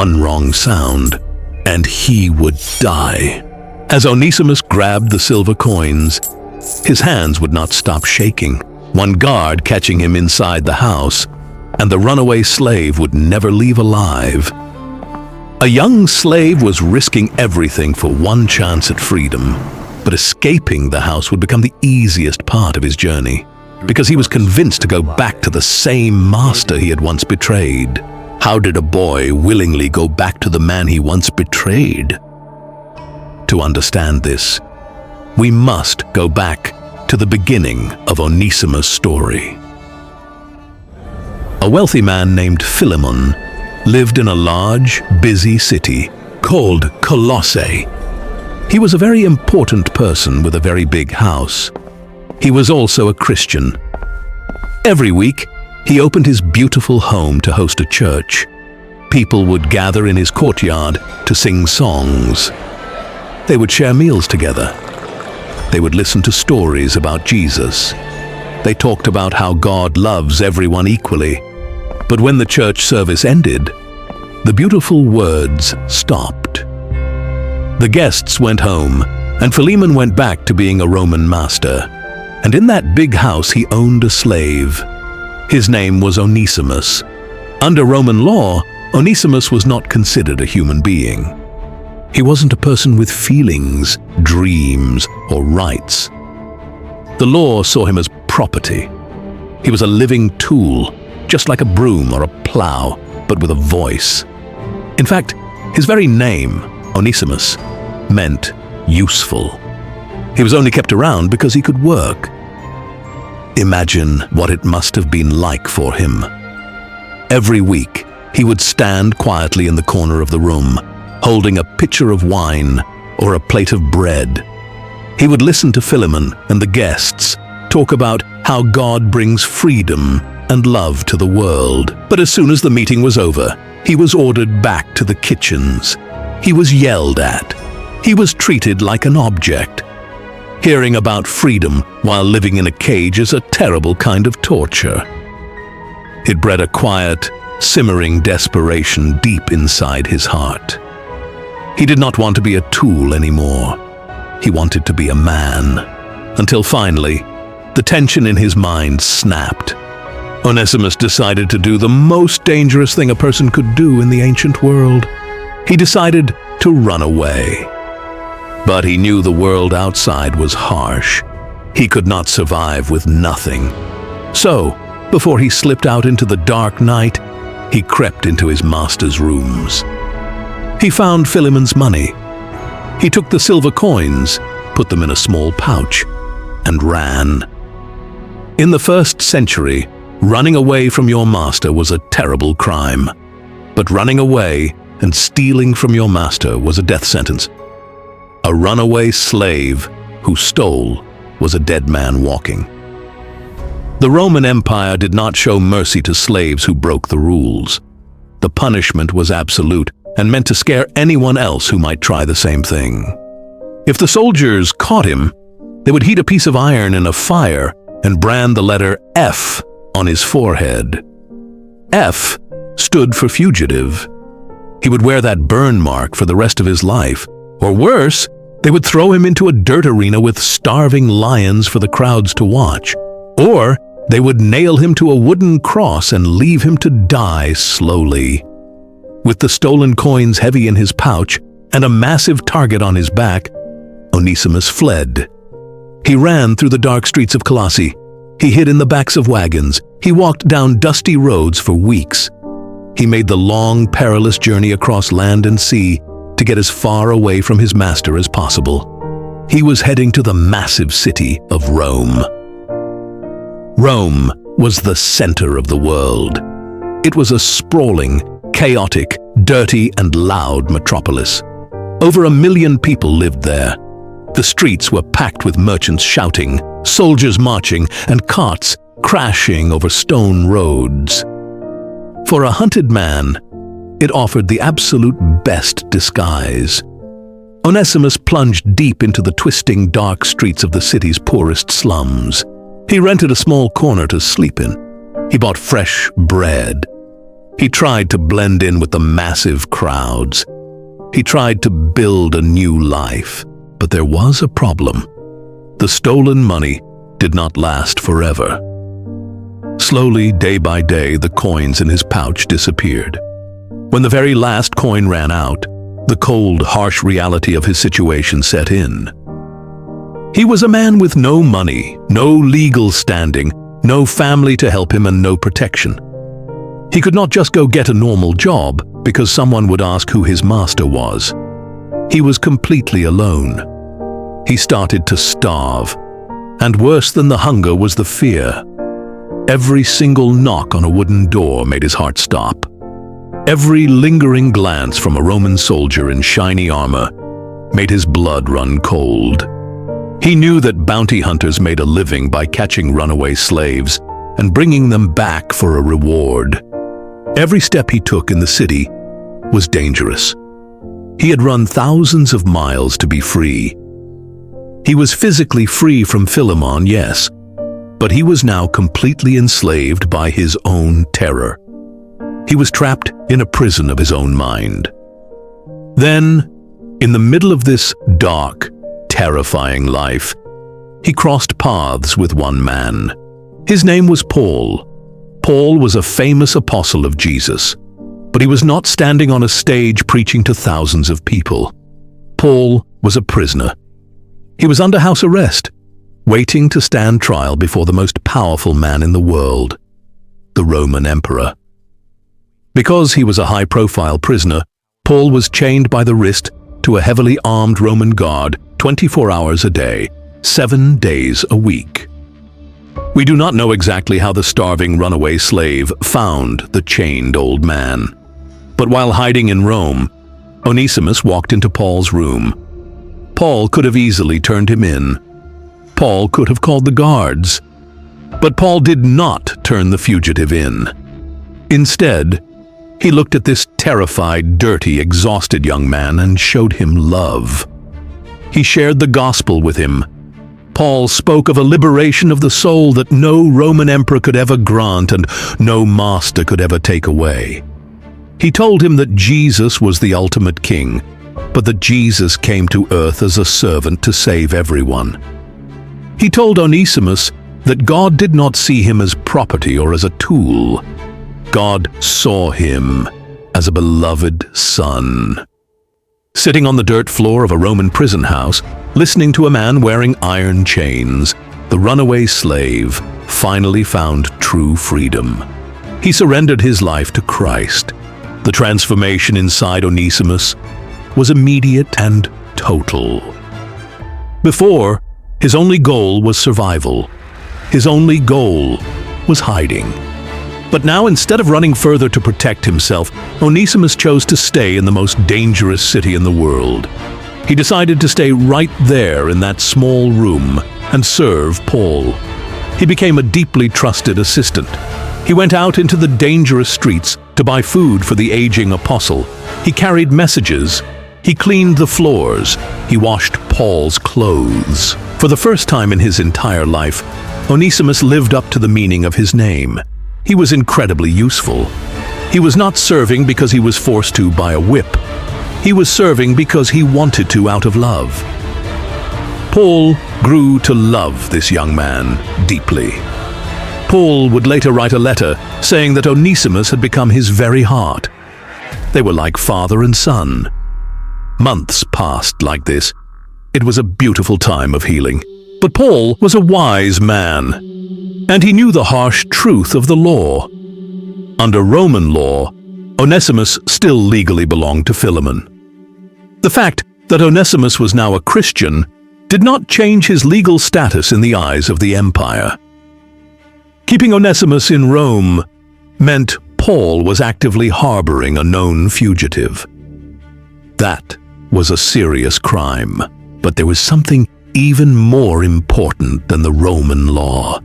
One wrong sound, and he would die. As Onesimus grabbed the silver coins, his hands would not stop shaking, one guard catching him inside the house, and the runaway slave would never leave alive. A young slave was risking everything for one chance at freedom, but escaping the house would become the easiest part of his journey, because he was convinced to go back to the same master he had once betrayed. How did a boy willingly go back to the man he once betrayed? To understand this, we must go back to the beginning of Onesimus' story. A wealthy man named Philemon lived in a large, busy city called Colossae. He was a very important person with a very big house. He was also a Christian. Every week, he opened his beautiful home to host a church. People would gather in his courtyard to sing songs. They would share meals together. They would listen to stories about Jesus. They talked about how God loves everyone equally. But when the church service ended, the beautiful words stopped. The guests went home, and Philemon went back to being a Roman master. And in that big house he owned a slave. His name was Onesimus. Under Roman law, Onesimus was not considered a human being. He wasn't a person with feelings, dreams, or rights. The law saw him as property. He was a living tool, just like a broom or a plow, but with a voice. In fact, his very name, Onesimus, meant useful. He was only kept around because he could work. Imagine what it must have been like for him. Every week, he would stand quietly in the corner of the room, holding a pitcher of wine or a plate of bread. He would listen to Philemon and the guests talk about how God brings freedom and love to the world. But as soon as the meeting was over, he was ordered back to the kitchens. He was yelled at. He was treated like an object. Hearing about freedom while living in a cage is a terrible kind of torture. It bred a quiet, simmering desperation deep inside his heart. He did not want to be a tool anymore. He wanted to be a man. Until finally, the tension in his mind snapped. Onesimus decided to do the most dangerous thing a person could do in the ancient world. He decided to run away. But he knew the world outside was harsh. He could not survive with nothing. So, before he slipped out into the dark night, he crept into his master's rooms. He found Philemon's money. He took the silver coins, put them in a small pouch, and ran. In the first century, running away from your master was a terrible crime. But running away and stealing from your master was a death sentence. A runaway slave who stole was a dead man walking. The Roman Empire did not show mercy to slaves who broke the rules. The punishment was absolute and meant to scare anyone else who might try the same thing. If the soldiers caught him, they would heat a piece of iron in a fire and brand the letter F on his forehead. F stood for fugitive. He would wear that burn mark for the rest of his life. Or worse, they would throw him into a dirt arena with starving lions for the crowds to watch. Or they would nail him to a wooden cross and leave him to die slowly. With the stolen coins heavy in his pouch and a massive target on his back, Onesimus fled. He ran through the dark streets of Colossae. He hid in the backs of wagons. He walked down dusty roads for weeks. He made the long, perilous journey across land and sea to get as far away from his master as possible. He was heading to the massive city of Rome. Rome was the center of the world. It was a sprawling, chaotic, dirty, and loud metropolis. Over 1 million people lived there. The streets were packed with merchants shouting, soldiers marching, and carts crashing over stone roads. For a hunted man, it offered the absolute best disguise. Onesimus plunged deep into the twisting, dark streets of the city's poorest slums. He rented a small corner to sleep in. He bought fresh bread. He tried to blend in with the massive crowds. He tried to build a new life, but there was a problem. The stolen money did not last forever. Slowly, day by day, the coins in his pouch disappeared. When the very last coin ran out, the cold, harsh reality of his situation set in. He was a man with no money, no legal standing, no family to help him, and no protection. He could not just go get a normal job because someone would ask who his master was. He was completely alone. He started to starve, and worse than the hunger was the fear. Every single knock on a wooden door made his heart stop. Every lingering glance from a Roman soldier in shiny armor made his blood run cold. He knew that bounty hunters made a living by catching runaway slaves and bringing them back for a reward. Every step he took in the city was dangerous. He had run thousands of miles to be free. He was physically free from Philemon, yes, but he was now completely enslaved by his own terror. He was trapped in a prison of his own mind. Then, in the middle of this dark, terrifying life, he crossed paths with one man. His name was Paul. Paul was a famous apostle of Jesus, but he was not standing on a stage preaching to thousands of people. Paul was a prisoner. He was under house arrest, waiting to stand trial before the most powerful man in the world, the Roman emperor. Because he was a high-profile prisoner, Paul was chained by the wrist to a heavily armed Roman guard 24 hours a day, 7 days a week. We do not know exactly how the starving runaway slave found the chained old man. But while hiding in Rome, Onesimus walked into Paul's room. Paul could have easily turned him in. Paul could have called the guards. But Paul did not turn the fugitive in. Instead, he looked at this terrified, dirty, exhausted young man and showed him love. He shared the gospel with him. Paul spoke of a liberation of the soul that no Roman emperor could ever grant and no master could ever take away. He told him that Jesus was the ultimate king, but that Jesus came to earth as a servant to save everyone. He told Onesimus that God did not see him as property or as a tool. God saw him as a beloved son. Sitting on the dirt floor of a Roman prison house, listening to a man wearing iron chains, the runaway slave finally found true freedom. He surrendered his life to Christ. The transformation inside Onesimus was immediate and total. Before, his only goal was survival. His only goal was hiding. But now, instead of running further to protect himself, Onesimus chose to stay in the most dangerous city in the world. He decided to stay right there in that small room and serve Paul. He became a deeply trusted assistant. He went out into the dangerous streets to buy food for the aging apostle. He carried messages. He cleaned the floors. He washed Paul's clothes. For the first time in his entire life, Onesimus lived up to the meaning of his name. He was incredibly useful. He was not serving because he was forced to by a whip. He was serving because he wanted to out of love. Paul grew to love this young man deeply. Paul would later write a letter saying that Onesimus had become his very heart. They were like father and son. Months passed like this. It was a beautiful time of healing. But Paul was a wise man, and he knew the harsh truth of the law. Under Roman law, Onesimus still legally belonged to Philemon. The fact that Onesimus was now a Christian did not change his legal status in the eyes of the empire. Keeping Onesimus in Rome meant Paul was actively harboring a known fugitive. That was a serious crime, but there was something even more important than the Roman law.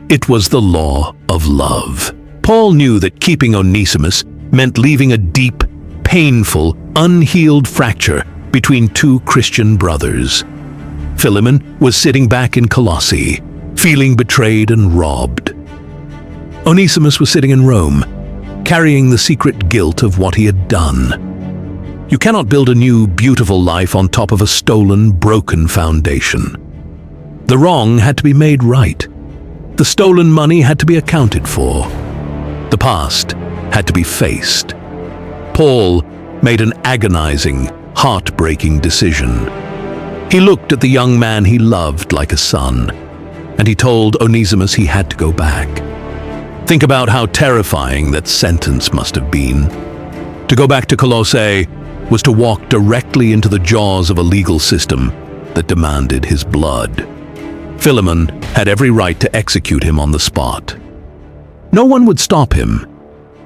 It was the law of love. Paul knew that keeping Onesimus meant leaving a deep, painful, unhealed fracture between two Christian brothers. Philemon was sitting back in Colossae, feeling betrayed and robbed. Onesimus was sitting in Rome, carrying the secret guilt of what he had done. You cannot build a new, beautiful life on top of a stolen, broken foundation. The wrong had to be made right. The stolen money had to be accounted for. The past had to be faced. Paul made an agonizing, heartbreaking decision. He looked at the young man he loved like a son, and he told Onesimus he had to go back. Think about how terrifying that sentence must have been. To go back to Colossae was to walk directly into the jaws of a legal system that demanded his blood. Philemon had every right to execute him on the spot. No one would stop him.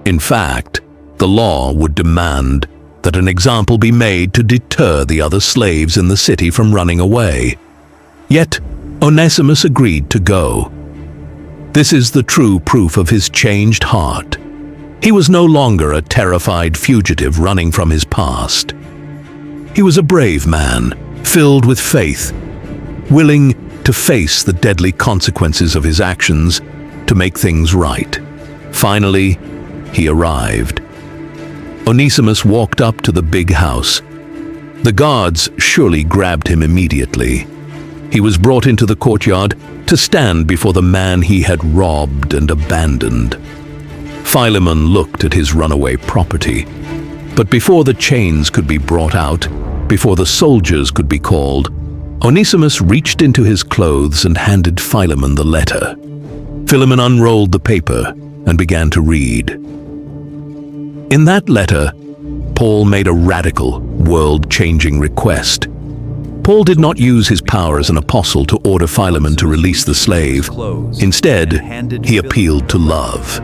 In fact, the law would demand that an example be made to deter the other slaves in the city from running away. Yet, Onesimus agreed to go. This is the true proof of his changed heart. He was no longer a terrified fugitive running from his past. He was a brave man, filled with faith, willing to face the deadly consequences of his actions to make things right. Finally, he arrived. Onesimus walked up to the big house. The guards surely grabbed him immediately. He was brought into the courtyard to stand before the man he had robbed and abandoned. Philemon looked at his runaway property. But before the chains could be brought out, before the soldiers could be called, Onesimus reached into his clothes and handed Philemon the letter. Philemon unrolled the paper and began to read. In that letter, Paul made a radical, world-changing request. Paul did not use his power as an apostle to order Philemon to release the slave. Instead, he appealed to love.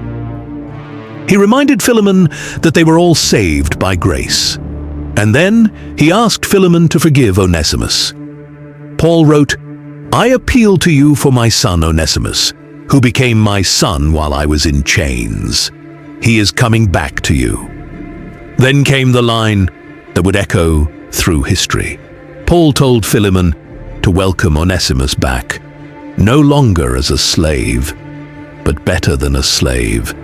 He reminded Philemon that they were all saved by grace. And then he asked Philemon to forgive Onesimus. Paul wrote, "I appeal to you for my son Onesimus, who became my son while I was in chains. He is coming back to you." Then came the line that would echo through history. Paul told Philemon to welcome Onesimus back, no longer as a slave, but better than a slave,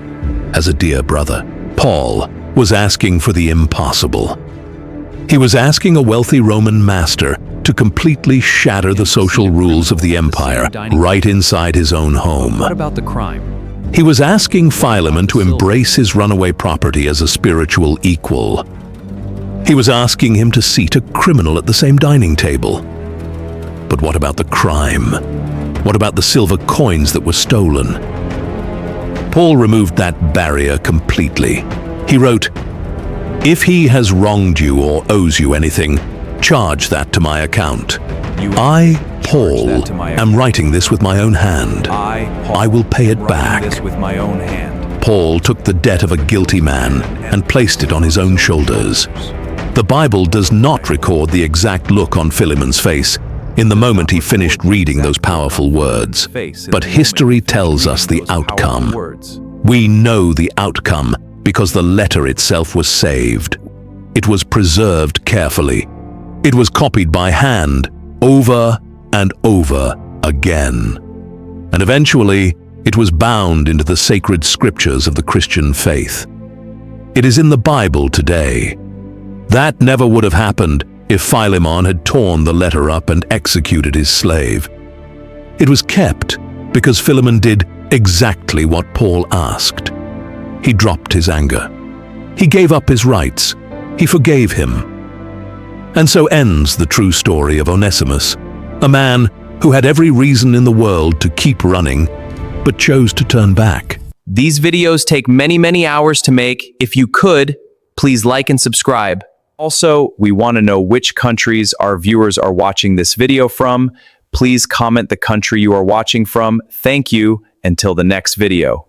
as a dear brother. Paul was asking for the impossible. He was asking a wealthy Roman master to completely shatter the social rules of the empire right inside his own home. What about the crime? He was asking Philemon to embrace his runaway property as a spiritual equal. He was asking him to seat a criminal at the same dining table. But what about the crime? What about the silver coins that were stolen? Paul removed that barrier completely. He wrote, "If he has wronged you or owes you anything, charge that to my account. I, Paul, am writing this with my own hand. I will pay it back." Paul took the debt of a guilty man and placed it on his own shoulders. The Bible does not record the exact look on Philemon's face in the moment he finished reading those powerful words, but history tells us the outcome. We know the outcome because the letter itself was saved. It was preserved carefully. It was copied by hand over and over again. And eventually, it was bound into the sacred scriptures of the Christian faith. It is in the Bible today. That never would have happened if Philemon had torn the letter up and executed his slave. It was kept because Philemon did exactly what Paul asked. He dropped his anger. He gave up his rights. He forgave him. And so ends the true story of Onesimus, a man who had every reason in the world to keep running, but chose to turn back. These videos take many hours to make. If you could, please like and subscribe. Also, we want to know which countries our viewers are watching this video from. Please comment the country you are watching from. Thank you. Until the next video.